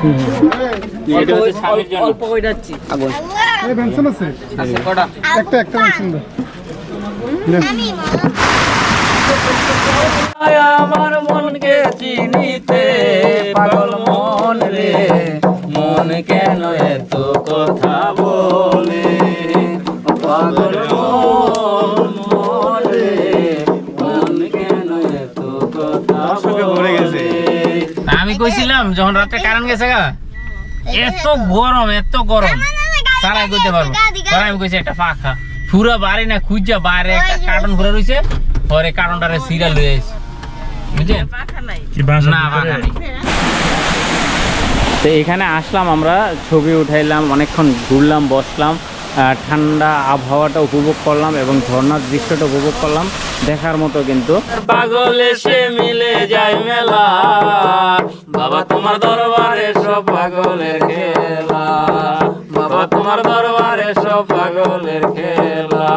এটা হচ্ছে স্বামীর জন্য অল্প করে যাচ্ছি আগুন এই বেনসন আছে আছে কটা একটা বেনসন দাও আমার মনকে চিনিতে পাগল মন রে মন কেন এত কথা বলে পাগল মন রে মন কেন এত কথা বলে আমি কইছিলাম যখন রাতে কারেন্ট গেছে গা এত গরম সারাই করতে পারবো তাই আমি কইছি একটা পাখা পুরা বাড়ি না খুঁজা বাইরে একটা কার্টন ঘুরে রইছে পরে কার্টনটারে সিরিয়াল লয়ে আইছে বুঝছেন না পাখা নেই তো এখানে আসলাম আমরা ছবি উঠাইলাম অনেকক্ষণ ঘুরলাম বসলাম ঠান্ডা আবহাওয়াটা উপভোগ করলাম এবং ঝর্ণার দৃশ্যটা উপভোগ করলাম দেখার মতো কিন্তু পাগল এসে মিলে যায় মেলা বাবা তোমার দরবারে সব পাগলের খেলা বাবা তোমার দরবারে সব পাগলের খেলা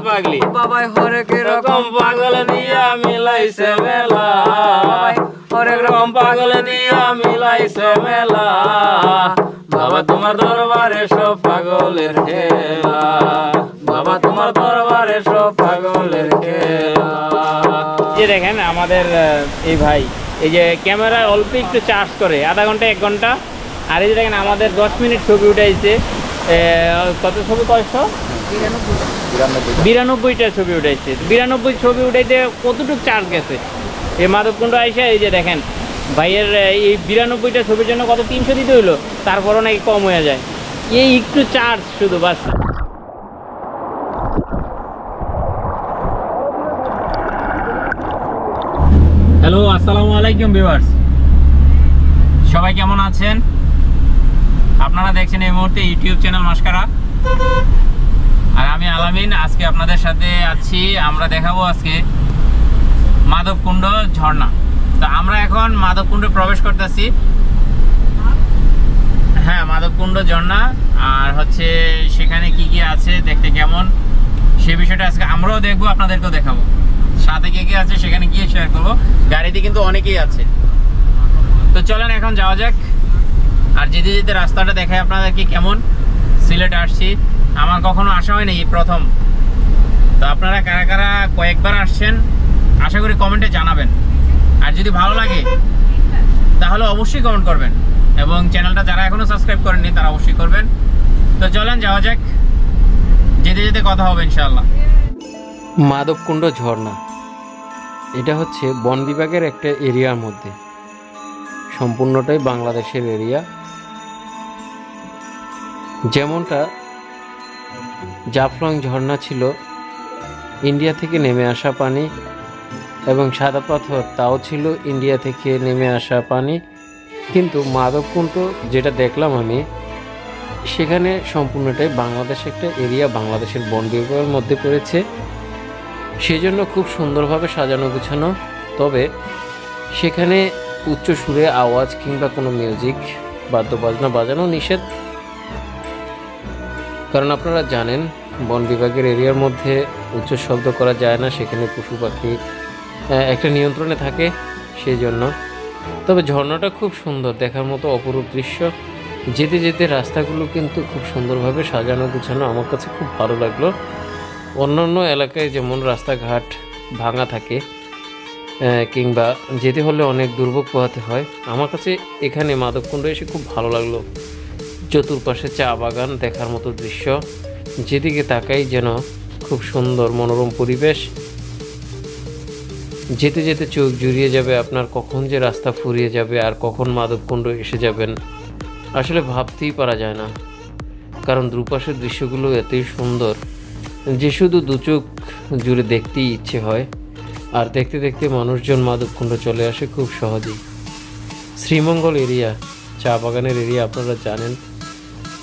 পাগলি বাবাই হরেক রকম পাগল দিয়া মিলাইছে মেলা হরেক রকম পাগল দিয়া মিলাইছে মেলা বাবা তোমার দরবারে সব পাগলের খেলা বাবা তোমার দরবারে সব পাগলের খেলা যে দেখেন আমাদের এই ভাই এই যে ক্যামেরায় অল্প একটু চার্জ করে আধা ঘন্টা 1 ঘন্টা আর এই যে দেখেন আমাদের 10 মিনিট ছবি উঠাইছে কত ছবি 92টা ছবি উঠাইছে 92 ছবি উঠাইতে কতটুকু চার্জ গেছে এই মাধবকুণ্ড আইসা এই যে দেখেন ভাইয়ের এই 92টা ছবির জন্য কত 300 দিতে হইলো তারপরও নাকি কম হয়ে যায় এই একটু চার্জ শুধু বাস হ্যালো আসসালামু আলাইকুম ভিউয়ার্স সবাই কেমন আছেন আপনারা দেখছেন এই মুহূর্তে ইউটিউব চ্যানেল মাস্কারা আর আমি আলামিন আজকে আপনাদের সাথে আছি আমরা দেখাবো আজকে মাধবকুণ্ড ঝর্ণা তো আমরা এখন মাধবকুণ্ডে প্রবেশ করতেছি হ্যাঁ মাধবকুণ্ড ঝর্ণা আর হচ্ছে সেখানে কি কি আছে দেখতে কেমন সেই বিষয়টা আজকে আমরাও দেখবো আপনাদেরকেও দেখাবো সাথে কে আছে সেখানে গিয়ে শেয়ার করবো গাড়িতে কিন্তু অনেকেই আছে তো চলেন এখন যাওয়া যাক আর যেতে যেতে রাস্তাটা দেখায় আপনাদেরকে কেমন সিলেট আসছি আমার কখনো আসা হয়নি এই প্রথম তো আপনারা কারা কারা কয়েকবার আসছেন আশা করি কমেন্টে জানাবেন আর যদি ভালো লাগে তাহলে অবশ্যই কমেন্ট করবেন এবং চ্যানেলটা যারা এখনো সাবস্ক্রাইব করেননি তারা অবশ্যই করবেন তো চলেন যাওয়া যাক যেতে যেতে কথা হবে ইনশাআল্লাহ মাধবকুণ্ড ঝর্ণা এটা হচ্ছে বন বিভাগের একটা এরিয়ার মধ্যে সম্পূর্ণটাই বাংলাদেশের এরিয়া যেমনটা জাফলং ঝর্ণা ছিল ইন্ডিয়া থেকে নেমে আসা পানি এবং সাদা পাথর তাও ছিল ইন্ডিয়া থেকে নেমে আসা পানি কিন্তু মাধবকুণ্ড যেটা দেখলাম আমি সেখানে সম্পূর্ণটাই বাংলাদেশের একটা এরিয়া বাংলাদেশের বন বিভাগের মধ্যে পড়েছে সেজন্য খুব সুন্দরভাবে সাজানো গুছানো তবে সেখানে উচ্চ সুরে আওয়াজ কিংবা কোনো মিউজিক বাদ্যবাজনা বাজানো নিষেধ কারণ আপনারা জানেন বন বিভাগের এরিয়ার মধ্যে উচ্চ শব্দ করা যায় না সেখানে পশু পাখি একটা নিয়ন্ত্রণে থাকে সেই জন্য তবে ঝর্ণাটা খুব সুন্দর দেখার মতো অপরূপ দৃশ্য যেতে যেতে রাস্তাগুলো কিন্তু খুব সুন্দরভাবে সাজানো গুছানো আমার কাছে খুব ভালো লাগলো অন্যান্য এলাকায় যেমন রাস্তাঘাট ভাঙা থাকে কিংবা যেতে হলে অনেক দুর্ভোগ পোহাতে হয় আমার কাছে এখানে মাধবকুণ্ড এসে খুব ভালো লাগলো চতুর্পাশে চা বাগান দেখার মতো দৃশ্য যেদিকে তাকাই যেন খুব সুন্দর মনোরম পরিবেশ যেতে যেতে চোখ জুড়িয়ে যাবে আপনার কখন যে রাস্তা ফুরিয়ে যাবে আর কখন মাধবকুণ্ড এসে যাবেন আসলে ভাবতেই পারা যায় না কারণ দুপাশের দৃশ্যগুলো এতই সুন্দর যে শুধু দু চোখ জুড়ে দেখতেই ইচ্ছে হয় আর দেখতে দেখতে মানুষজন মাধবকুণ্ড চলে আসে খুব সহজেই শ্রীমঙ্গল এরিয়া চা বাগানের এরিয়া আপনারা জানেন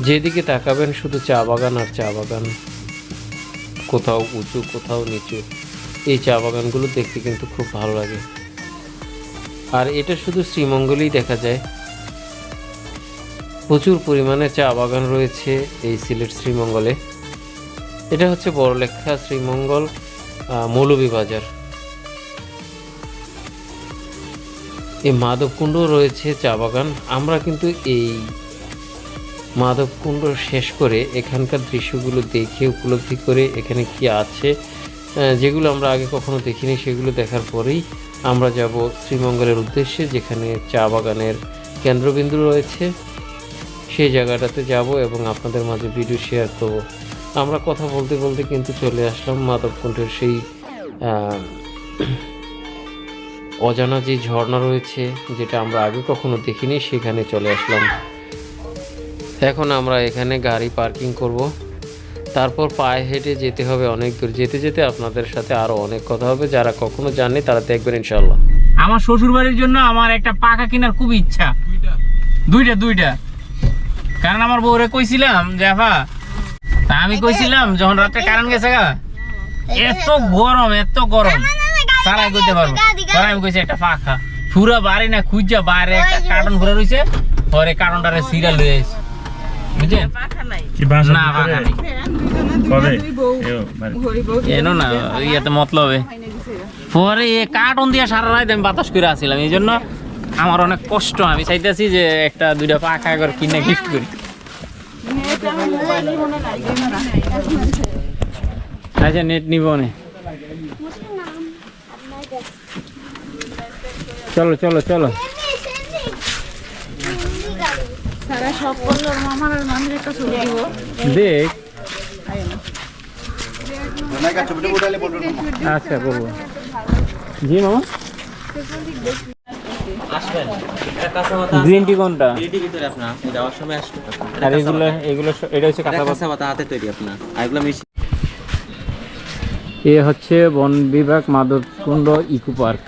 যেদিকে তাকাবেন শুধু চা বাগান আর চা বাগান কোথাও উঁচু কোথাও নিচু এই চা বাগানগুলো দেখতে কিন্তু খুব ভালো লাগে আর এটা শুধু শ্রীমঙ্গলেই দেখা যায় প্রচুর পরিমাণে চা বাগান রয়েছে এই সিলেট শ্রীমঙ্গলে এটা হচ্ছে বড়লেখা শ্রীমঙ্গল মৌলভীবাজার এই মাধবকুণ্ড রয়েছে চা বাগান। আমরা কিন্তু এই মাধবকুণ্ড শেষ করে এখানকার দৃশ্যগুলো দেখে উপলব্ধি করে এখানে কি আছে যেগুলো আমরা আগে কখনো দেখিনি, সেগুলো দেখার পরেই আমরা যাব শ্রীমঙ্গলের উদ্দেশ্যে, যেখানে চা বাগানের কেন্দ্রবিন্দু রয়েছে। সেই জায়গাটাতে যাব এবং আপনাদের মাঝে ভিডিও শেয়ার করব। আমরা কথা বলতে বলতে কিন্তু চলে আসলাম মাধবকুণ্ডের সেই অজানা যে ঝর্ণা রয়েছে, যেটা আমরা আগে কখনো দেখিনি, সেখানে চলে আসলাম। এখন আমরা এখানে গাড়ি পার্কিং করব, তারপর পায়ে হেঁটে যেতে হবে অনেক দূর। যেতে যেতে আপনাদের সাথে আরও অনেক কথা হবে, যারা কখনো জানে তারা দেখবেন ইনশাল্লাহ। আমার শ্বশুর বাড়ির জন্য আমার একটা পাখা কেনার খুব ইচ্ছা, দুইটা। কারণ আমার বউরে কইছিলাম যে আফা, তা আমি কইছিলাম যখন রাতে কারেন্ট গেছে গা, এত গরম সারাই করতে পারবো, তারা আমি কইছি একটা পাখা পুরা বাড়ি না খুঁজা বাইরে একটা কার্টন ঘুরে রয়েছে, পরে কার্টনটারে সিরিয়াল লয়ে আসছে, বুঝছেন? না পাখা নেই এনো না ইয়েতে মতলবে। পরে এই কার্টন দিয়ে সারা রাত আমি বাতাস করে আসছিলাম, এই জন্য আমার অনেক কষ্ট। আমি চাইতেছি যে একটা দুইটা পাখা করে কিনে গিফট করি। আচ্ছা নেট নিব না, চলো চলো চলো। দেখ আচ্ছা বলবো জি মামা। গ্রিন টি কোনটা? আর এগুলো এটা হচ্ছে কাঁচা পাতা হাতে তৈরি আপনার। এ হচ্ছে বন বিভাগ মাধবকুণ্ড ইকো পার্ক।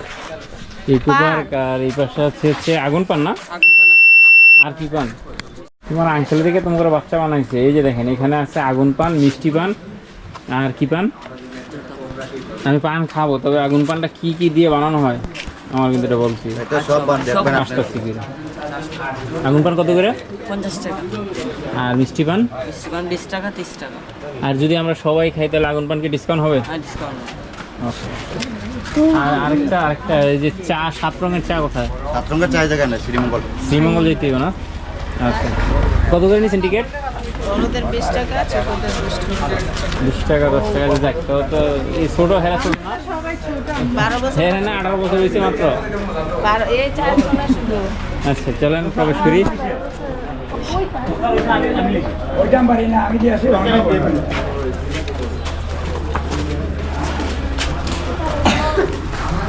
আর এই পাশে হচ্ছে আগুন পান না, আর কি পান তোমার আঙ্কেল থেকে তোমার বাচ্চা বানাইছে। এই যে দেখেন এখানে আছে আগুন পান, মিষ্টি পান, আর কি পান। আমি পান খাবো, তবে আগুন পানটা কি কি দিয়ে বানানো হয় আমার কিন্তু এটা বলছি। আগুন পান কত করে? 50 টাকা। আর মিষ্টি পান? 20 টাকা 30 টাকা। আর যদি আমরা সবাই খাই তাহলে আগুন পান কি ডিসকাউন্ট হবে? হ্যাঁ ডিসকাউন্ট হবে। আর আরেকটা এই যে চা, 7 রঙের চা কোথায়? 7 রঙের চা জায়গা না, শ্রীমঙ্গল যেতে হবে না? আচ্ছা কত করে নিয়েছেন টিকিট? বড়দের 20 টাকা, ছোটদের 20 টাকা 10 টাকা যাক। তো এই ছোট হেরা ছোট না, 12 বছর হ্যাঁ না 18 বছর হয়েছে মাত্র। 12 এই 4 জন শুধু। আচ্ছা চলেন প্রবেশ করি।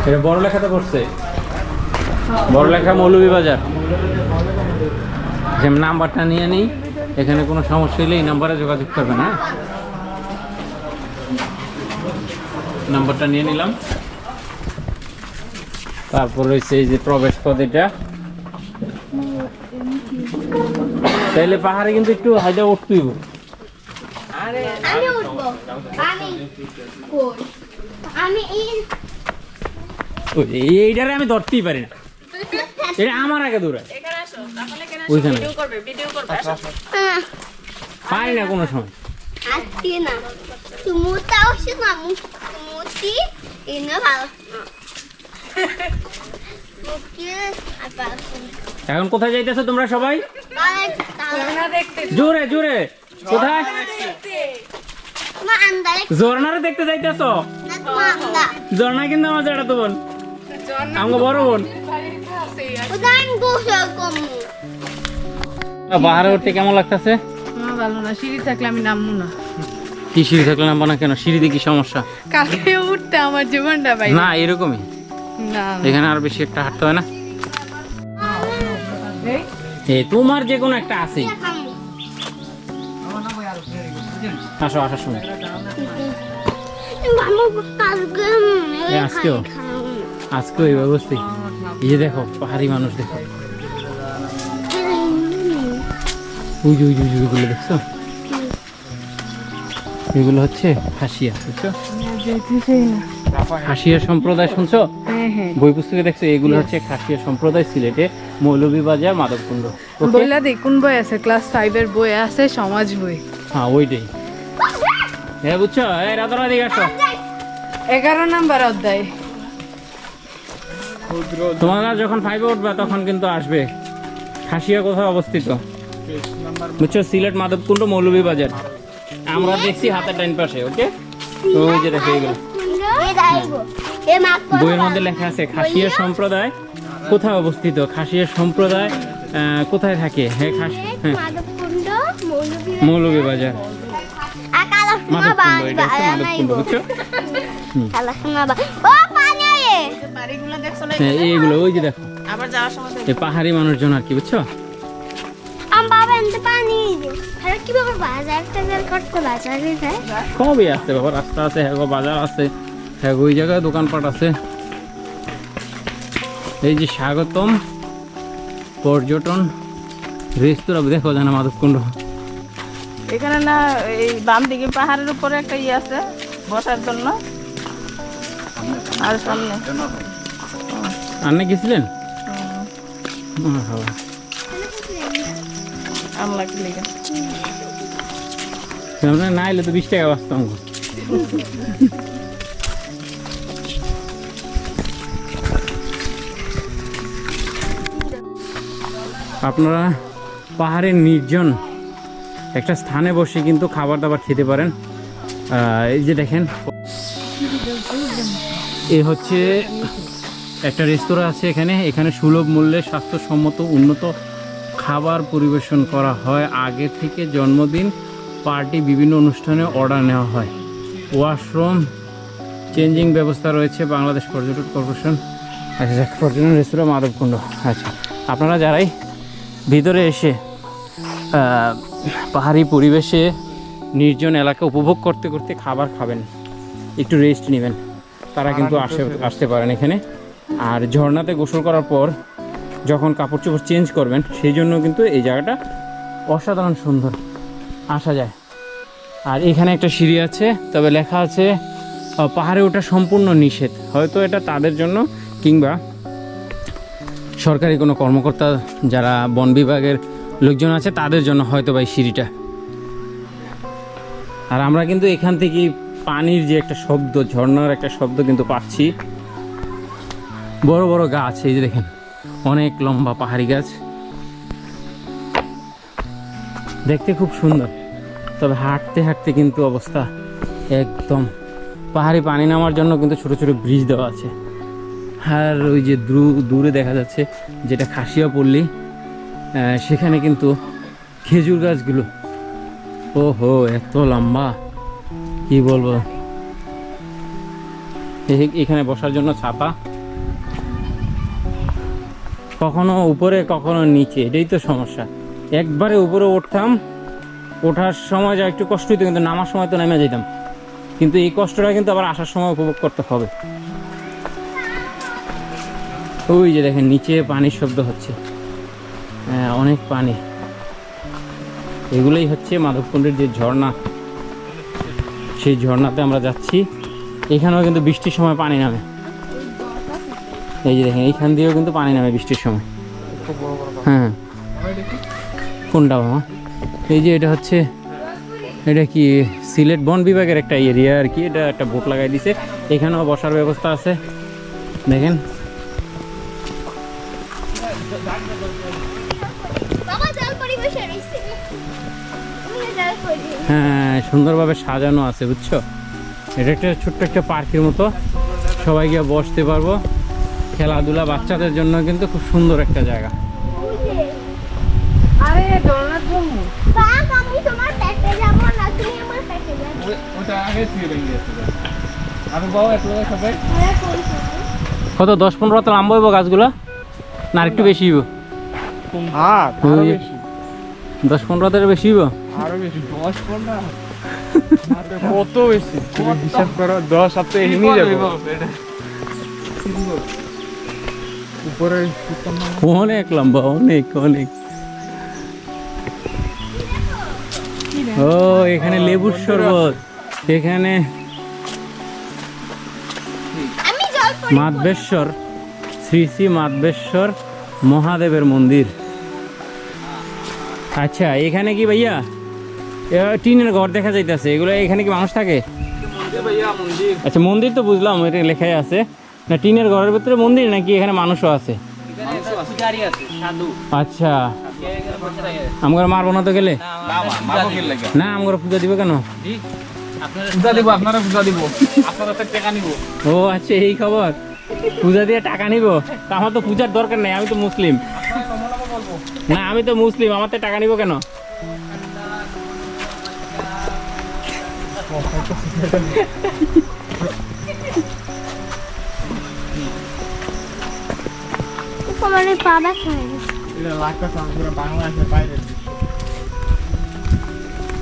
এটা বড় লেখাতে পড়ছে, বড় লেখা মৌলভীবাজার। যে নাম্বারটা নিয়ে নিই, এখানে কোনো সমস্যা হলে এই নাম্বারে যোগাযোগ করবেন। হ্যাঁ নাম্বারটা নিয়ে নিলাম। তারপর রয়েছে এই যে প্রবেশ পথ, এটা তাইলে পাহাড়ে কিন্তু একটু হাইটা উঠতে হইব। আমি উঠবো, এইটারে আমি ধরতেই পারি না, এটা আমার আগে দৌড়ায়। ওইখানে পারি না কোনো সময়। এখন কোথায় যাইতেছো তোমরা সবাই? জোরে জোরে কোথায়? ঝর্ণারে দেখতে যাইতেছো? ঝর্ণা কিন্তু আমার যেটা তো বোন, আমাকে বড় বোন। পাহাড়ে উঠতে কেমন লাগতেছে? ভালো না, সিঁড়ি থাকলে আমি নামবো না। কি সিঁড়ি থাকলে নামবো না কেন? সিঁড়িতে কি সমস্যা? কালকে উঠতে আমার জীবনটা ভাই না এরকমই, না এখানে আর বেশি একটা হাঁটতে হয় না। এই তোমার যে কোনো একটা আছেই। আসো আসার সময় আজকেও এই ব্যবস্থা। এই যে দেখো পাহাড়ি মানুষ, দেখো ওই যে এগুলো দেখছো, এগুলো হচ্ছে খাসিয়া, বুঝছো? খাসিয়া সম্প্রদায় শুনছো? বই পুস্তকে দেখছো? এগুলো হচ্ছে খাসিয়া সম্প্রদায়, সিলেটে মৌলভীবাজার মাধবকুণ্ড। বইলা দেখ কোন বই আছে? ক্লাস 5 এর বই আছে, সমাজ বই। হ্যাঁ ওইটাই। হ্যাঁ বুঝছো? এই রাতারাতি আসো। 11 নাম্বার অধ্যায়। তোমরা যখন 5-এ উঠবে তখন কিন্তু আসবে। খাসিয়া কোথায় অবস্থিত বুঝছো? সিলেট মাধবকুণ্ড মৌলভীবাজার। আমরা দেখছি হাতের ডাইন পাশে। ওকে, ওই যে দেখো এগুলো বইয়ের মধ্যে লেখা আছে খাসিয়া সম্প্রদায় কোথায় অবস্থিত, খাসিয়া সম্প্রদায় কোথায় থাকে। হ্যাঁ, মৌলভীবাজার মাধবকুণ্ড, এটা হচ্ছে মাধবকুণ্ড বুঝছো? হ্যাঁ, এইগুলো ওই যে দেখো এই পাহাড়ি মানুষজন আর কি বুঝছো? সবই আছে বাবা, রাস্তা আছে, হ্যাঁ বাজার আছে, হ্যাঁ ওই জায়গায় দোকানপাট আছে। এই যে স্বাগতম পর্যটন রেস্তোরাঁ দেখো জানা মাধবকুণ্ড। এখানে না এই বাম দিকে পাহাড়ের উপরে একটা ইয়ে আছে বসার জন্য। আর সামনে আন্নে গেছিলেন? আমলা কি লেগে না এলে তো 20 টাকা বাঁচতাম। আপনারা পাহাড়ের নির্জন একটা স্থানে বসে কিন্তু খাবার দাবার খেতে পারেন। এই যে দেখেন, এই হচ্ছে একটা রেস্তোরাঁ আছে এখানে। এখানে সুলভ মূল্যে স্বাস্থ্যসম্মত উন্নত খাবার পরিবেশন করা হয়। আগে থেকে জন্মদিন, পার্টি, বিভিন্ন অনুষ্ঠানে অর্ডার নেওয়া হয়। ওয়াশরুম, চেঞ্জিং ব্যবস্থা রয়েছে। বাংলাদেশ পর্যটন কর্পোরেশন। আচ্ছা, পর্যটন রেস্তোরাঁ মাধবকুণ্ড। আচ্ছা, আপনারা যারাই ভিতরে এসে পাহাড়ি পরিবেশে নির্জন এলাকা উপভোগ করতে করতে খাবার খাবেন, একটু রেস্ট নেবেন, তারা কিন্তু আসতে পারেন এখানে। আর ঝর্ণাতে গোসল করার পর যখন কাপড় চোপড় চেঞ্জ করবেন, সেই জন্য কিন্তু এই জায়গাটা অসাধারণ সুন্দর, আসা যায়। আর এখানে একটা সিঁড়ি আছে, তবে লেখা আছে পাহাড়ে ওঠা সম্পূর্ণ নিষেধ। হয়তো এটা তাদের জন্য, কিংবা সরকারি কোনো কর্মকর্তা যারা বন বিভাগের লোকজন আছে তাদের জন্য হয়তো বা এই সিঁড়িটা। আর আমরা কিন্তু এখান থেকে পানির যে একটা শব্দ, ঝর্ণার একটা শব্দ কিন্তু পাচ্ছি। বড় বড় গাছ, এই যে দেখেন অনেক লম্বা পাহাড়ি গাছ, দেখতে খুব সুন্দর। তবে হাঁটতে হাঁটতে কিন্তু অবস্থা একদম, পাহাড়ি পানি নামার জন্য কিন্তু ছোট ছোট ব্রিজ দেওয়া আছে। আর ওই যে দূরে দেখা যাচ্ছে যেটা খাসিয়া পল্লী, সেখানে কিন্তু খেজুর গাছগুলো, ওহো এত লম্বা, কি বলবো। এখানে বসার জন্য ছাতা, কখনো উপরে কখনো নিচে, এটাই তো সমস্যা। একবারে উপরে উঠতাম, ওঠার সময় যা একটু কষ্ট হইতো, কিন্তু নামার সময় তো নেমে যেতাম। কিন্তু এই কষ্টটা কিন্তু আবার আসার সময় উপভোগ করতে হবে। ওই যে দেখেন নিচে পানির শব্দ হচ্ছে, হ্যাঁ অনেক পানি। এগুলোই হচ্ছে মাধবকুণ্ডের যে ঝর্ণা, সেই ঝর্ণাতে আমরা যাচ্ছি। এখানেও কিন্তু বৃষ্টির সময় পানি নামে, এই যে দেখেন এইখান দিয়েও কিন্তু পানি নামে বৃষ্টির সময়। হ্যাঁ, কোনটা মামা? এই যে এটা হচ্ছে, এটা কি সিলেট বন বিভাগের একটা এরিয়া আর কি। এটা একটা বোট লাগাই দিছে, এখানেও বসার ব্যবস্থা আছে দেখেন। হ্যাঁ, সুন্দরভাবে সাজানো আছে বুঝছো। এটা একটা ছোট্ট একটা পার্কের মতো, সবাই গিয়ে বসতে পারবো, খেলাধুলা বাচ্চাদের জন্য কিন্তু খুব সুন্দর একটা জায়গা। আরে ডোনাট জন্য আমি তোমার প্যাকেজ যাব না, তুমি আমার প্যাকেজ যাবে। ওটা আগে ছিল আমি বাবা একলা সবাই কত 10-15 তো লম্বা হইব গাছগুলো, না আরেকটু বেশি হইব? হ্যাঁ, আরো বেশি, 10-15 বেশি হইব, আরো বেশি, 10-15 কত বেশি হিসাব করো। 10 সপ্তাহে নিয়ে যাবো উপরে, অনেক লম্বা, অনেক অনেক। ও এখানে লেবুর শরবত, এখানে মাধবেশ্বর, শ্রী শ্রী মাধবেশ্বর মহাদেবের মন্দির। আচ্ছা, এখানে কি ভাইয়া টিনের ঘর দেখা যাইতেছে, এগুলো এখানে কি মানুষ থাকে? আচ্ছা, মন্দির তো বুঝলাম, এটা লেখাই আছে, না টিনের ঘরের ভিতরে মন্দির নাকি এখানে মানুষও আছে? আচ্ছা, আমরা মারবো না তো গেলে? না আমরা পূজা দিব কেন? ও আচ্ছা, এই খবর, পূজা দিয়ে টাকা নিব? আমার তো পূজার দরকার নেই, আমি তো মুসলিম। না আমি তো মুসলিম, আমার তো টাকা নিব কেন? তোমার পা ব্যথা হয়ে গেছে।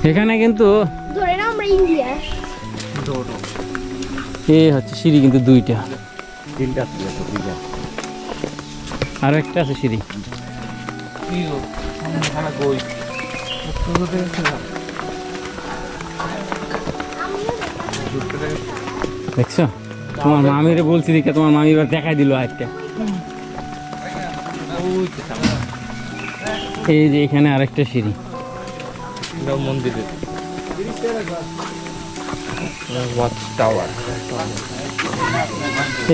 এখানে কিন্তু ধরে নাও আমরা ইন্ডিয়া। এই হচ্ছে সিঁড়ি, কিন্তু দুইটা, আর একটা আছে সিঁড়ি। দেখছো, তোমার মামিরে বলছি দেখে তোমার মামি এবার দেখাই দিল একটা। এই যে এখানে আরেকটা সিঁড়ি মন্দিরের ওয়াচ টাওয়ার।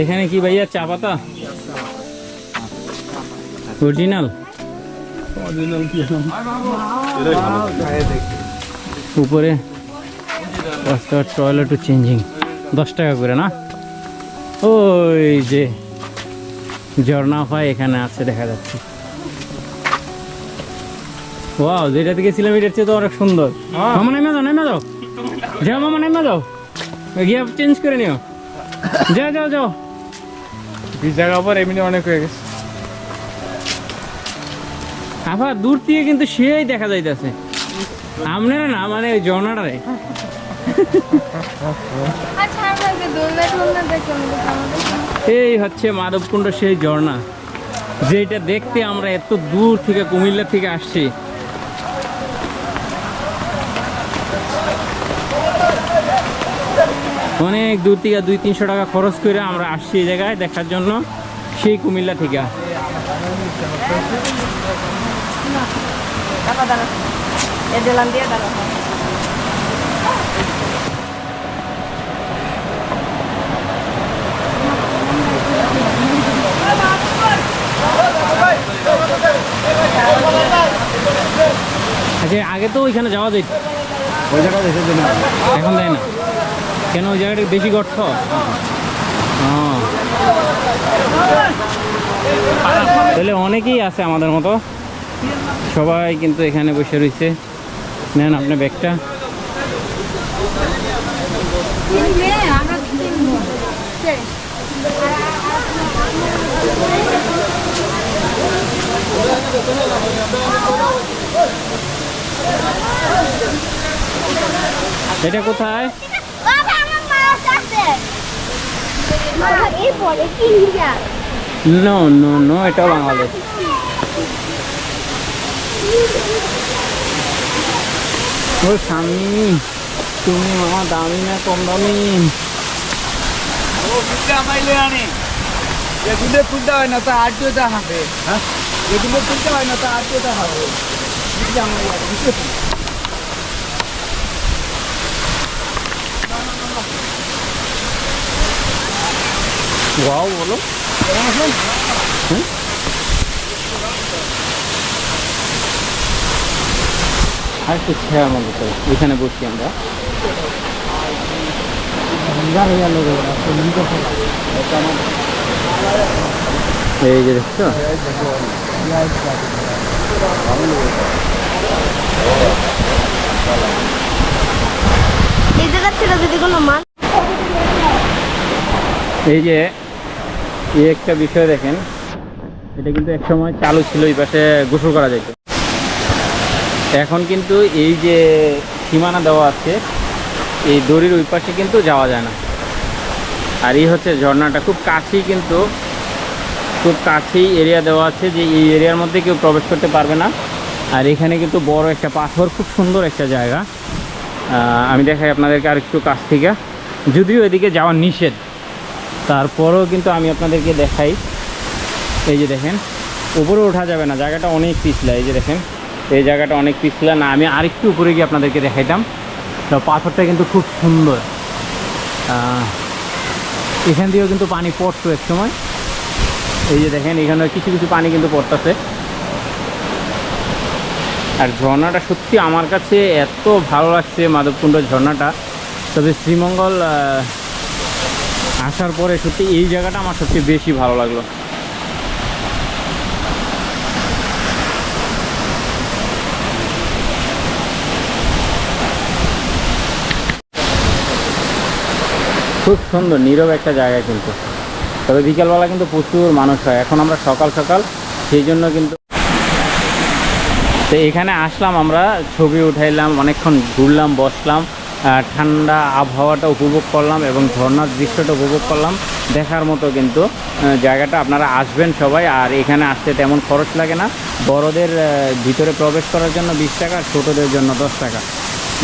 এখানে কি ভাইয়া চা পাতা অরিজিনাল? উপরে টয়লেট চেঞ্জিং 10 টাকা করে না? ওই যে ঝর্ণা হয় এখানে আছে, দেখা যাচ্ছে। ওয়াও, যেটা থেকে ছিলাম এটার চেয়ে তো অনেক সুন্দর। মামা নেমে যাও, নেমে যাও, যাও মামা, নেমে যাও, গিয়ে চেঞ্জ করে নিও, যাও যাও যাও। জায়গা পর এমনি অনেক হয়ে গেছে। আবার দূর থেকে কিন্তু সেই দেখা যাইতেছে, আপনারা না মানে ওই ঝর্ণাটারে। এই হচ্ছে মাধবকুণ্ড সেই ঝর্ণা, যেটা দেখতে আমরা এত দূর থেকে কুমিল্লা থেকে আসছি। অনেক দূর থেকে 200-300 টাকা খরচ করে আমরা আসছি এই জায়গায় দেখার জন্য, সেই কুমিল্লা থেকে। আচ্ছা, আগে তো ওইখানে যাওয়া যেত, ওই জায়গা এখন দেয় না কেন? ওই জায়গাটা বেশি গর্ত। তাহলে অনেকেই আছে আমাদের মতো, সবাই কিন্তু এখানে বসে রয়েছে। নেন আপনার ব্যাগটা। এটা কোথায়? নো নো নো, এটাও বাংলাদেশ। ও স্বামী, তুমি মামা দামি না কম দামি? এগুলো ফুলতে হয় না, তা আটটা হবে। হ্যাঁ, এগুলো ফুলতে হয় না, তা আটটা হবে। ওয়াও, বলো। আর একটু ছেঁড়ার মধ্যে চলো, এখানে বসি আমরা। এই যে দেখছো, এই জায়গা থেকে যদি কোনো মান, এই যে এই একটা বিষয় দেখেন, এটা কিন্তু এক সময় চালু ছিল, এই পাশে গোসল করা যেত। এখন কিন্তু এই যে সীমানা দেওয়া আছে, এই দড়ির ওই পাশে কিন্তু যাওয়া যায় না। আর এই হচ্ছে ঝর্ণাটা, খুব কাছেই, কিন্তু খুব কাছেই এরিয়া দেওয়া আছে যে এই এরিয়ার মধ্যে কেউ প্রবেশ করতে পারবে না। আর এখানে কিন্তু বড় একটা পাথর, খুব সুন্দর একটা জায়গা। আমি দেখাই আপনাদেরকে আর একটু কাছ থেকে, যদিও এদিকে যাওয়া নিষেধ, তারপরেও কিন্তু আমি আপনাদেরকে দেখাই। এই যে দেখেন, উপরে ওঠা যাবে না, জায়গাটা অনেক পিছলা। এই যে দেখেন, এই জায়গাটা অনেক পিছলা। না, আমি আরেকটু উপরে গিয়ে আপনাদেরকে দেখাইতাম। তো পাথরটা কিন্তু খুব সুন্দর। এখান দিয়েও কিন্তু পানি পড়তো এক সময়। এই যে দেখেন এখানে কিছু কিছু পানি কিন্তু পড়তেছে। আর ঝর্ণাটা সত্যি আমার কাছে এত ভালো লাগছে, মাধবকুণ্ড ঝর্ণাটা। তবে শ্রীমঙ্গল আসার পরে সত্যি এই জায়গাটা আমার সবচেয়ে বেশি ভালো লাগলো। খুব সুন্দর নীরব একটা জায়গা কিন্তু। তবে বিকালবেলা কিন্তু প্রচুর মানুষ হয়। এখন আমরা সকাল সকাল, সেই জন্য কিন্তু। তো এখানে আসলাম, আমরা ছবি উঠাইলাম, অনেকক্ষণ ঘুরলাম, বসলাম, ঠান্ডা আবহাওয়াটা উপভোগ করলাম এবং ঝর্ণার দৃশ্যটা উপভোগ করলাম। দেখার মতো কিন্তু জায়গাটা। আপনারা আসবেন সবাই। আর এখানে আসতে তেমন খরচ লাগে না। বড়দের ভিতরে প্রবেশ করার জন্য 20 টাকা, ছোটদের জন্য 10 টাকা।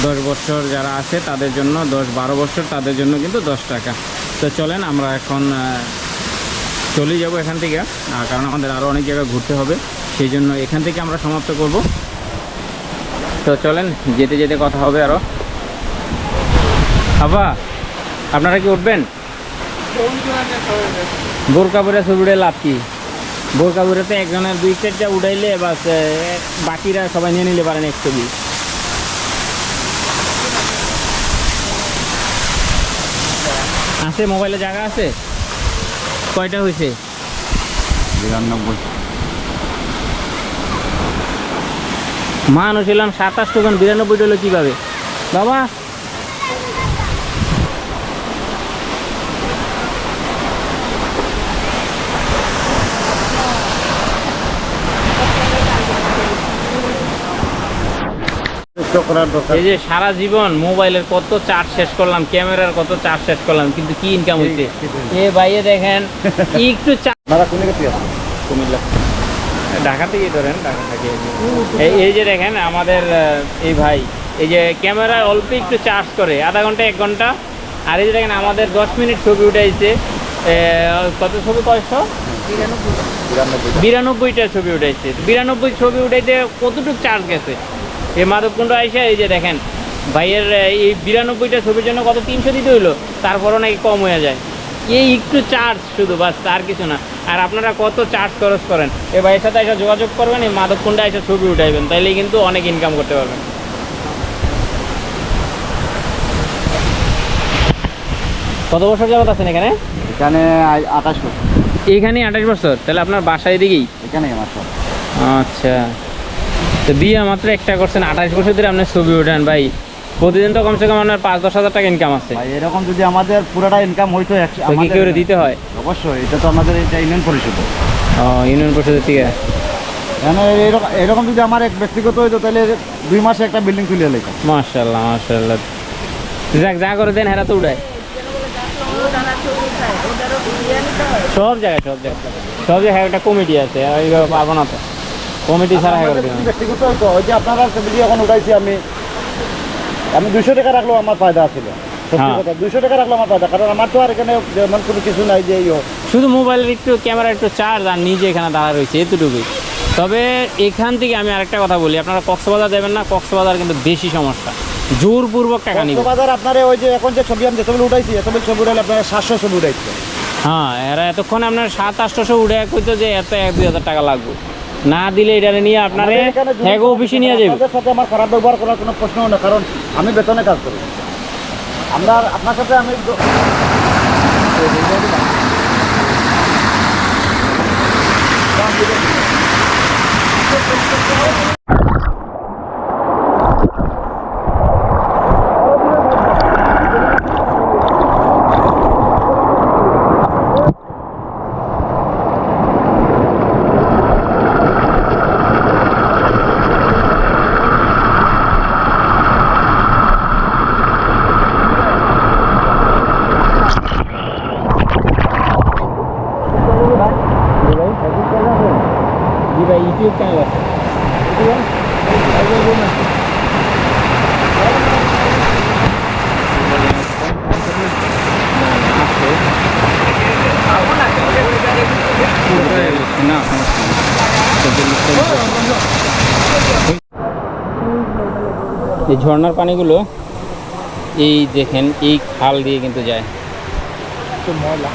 10 বছর যারা আছে তাদের জন্য, 10-12 বছর তাদের জন্য কিন্তু 10 টাকা। তো চলেন আমরা এখন চলে যাব এখান থেকে, কারণ আমাদের আরও অনেক জায়গায় ঘুরতে হবে। সেই জন্য এখান থেকে আমরা সমাপ্ত করব। তো চলেন, যেতে যেতে কথা হবে আরও। আবা, আপনারা কি উঠবেন? বোরকা পরে ছবি উঠে লাভ কি? বোরকা পরে তো একজনের 2-4টা উঠাইলে বাস, বাকিরা সবাই নিয়ে নিলে পারেন এক ছবি। আছে মোবাইলে জায়গা আছে? কয়টা হয়েছে? 92। মানুষ এলাম 27 টোকেন, 92 হলো কীভাবে বাবা? এই যে সারা জীবন মোবাইলের কত চার্জ শেষ করলাম, ক্যামেরার কত চার্জ শেষ করলাম, কিন্তু কি ইনকাম হইছে? এ ভাইয়ে দেখেন একটু কুমিল্লা, ঢাকা থেকেই ধরেন, ঢাকা থেকে। এই যে দেখেন আমাদের এই ভাই, এই যে ক্যামেরায় অল্প একটু চার্জ করে আধা ঘন্টা 1 ঘন্টা। আর এই যে দেখেন আমাদের 10 মিনিট ছবি উঠাইছে। কত ছবি? 92টা ছবি উঠাইছে। 92 ছবি উঠাইতে কতটুকু চার্জ গেছে? এই মাধবকুণ্ড আইসা এই যে দেখেন ভাইয়ের এই 92টা ছবির জন্য কত 300 দিতে হইলো, তারপরও নাকি কম হয়ে যায়। এই একটু চার্জ শুধু, বাস, আর কিছু না। আর আপনারা কত চার্জ খরচ করেন? এই ভাইয়ের সাথে এসে যোগাযোগ করবেন, এই মাধবকুণ্ডে এসে ছবি উঠাইবেন, তাইলেই কিন্তু অনেক ইনকাম করতে পারবেন। কত বছর যাবত আছেন এখানে? এখানে 28 বছর। এইখানে 28 বছর? তাহলে আপনার বাসা এদিকেই? এখানে আমার সব। আচ্ছা, তো বিয়ে মাত্র একটা করছেন, 28 বছর ধরে আপনার ছবি উঠান ভাই। প্রতিদিন তো কমসে কম আপনার 5-10 হাজার টাকা ইনকাম আছে। এরকম যদি আমাদের পুরোটা ইনকাম হইতো, কি করে দিতে হয়? অবশ্যই, এটা তো আমাদের এটা ইউনিয়ন পরিষদ। ইউনিয়ন পরিষদের থেকে। এরকম যদি আমার এক ব্যক্তিগত হইতো, তাহলে 2 মাসে একটা বিল্ডিং তুলে লেখা। মাশাআল্লাহ, মাশাআল্লাহ। যাক, যা করে দেন হেরা তো উঠায় সব জায়গায়, সব জায়গায় একটা কমিটি আছে, এইভাবে পাবো না তো। কমিটি ছাড়া ব্যক্তিগত হইতো। ওই যে আপনারা ছবি এখন উঠাইছি, আমি 200 টাকা রাখলেও আমার ফায়দা ছিল। 200 টাকা রাখলো আমার ফায়দা, কারণ আমার তো আর এখানে যেমন কোনো কিছু নাই যে শুধু মোবাইলের একটু ক্যামেরা, একটু চার্জ, আর নিজে এখানে দাঁড়া রয়েছে, এতটুকুই। তবে এখান থেকে আমি আরেকটা কথা বলি, আপনারা কক্সবাজার দেবেন না, কক্সবাজার কিন্তু বেশি সমস্যা, জোরপূর্বক টাকা নিবে। কক্সবাজার আপনার ওই যে এখন যে ছবি আমি যেতগুলো উঠাইছি, এতগুলো ছবি উঠাইলে আপনারা 700 ছবি উঠাইছে। হ্যাঁ, এরা এতক্ষণে আপনার 700-800 উঠে কইতো যে এত 1-2 হাজার টাকা লাগবে, না দিলে এটা নিয়ে আপনারে হ্যাগো অফিসে নিয়ে যাবে। আপনাদের সাথে আমার খারাপ ব্যবহার করার কোনো প্রশ্নও না, কারণ আমি বেতনে কাজ করি। আমরা আপনার সাথে আমি ইউটিউব চ্যানেল আছে। এই ঝর্ণার পানিগুলো এই দেখেন এই খাল দিয়ে কিন্তু যায়। একটু ময়লা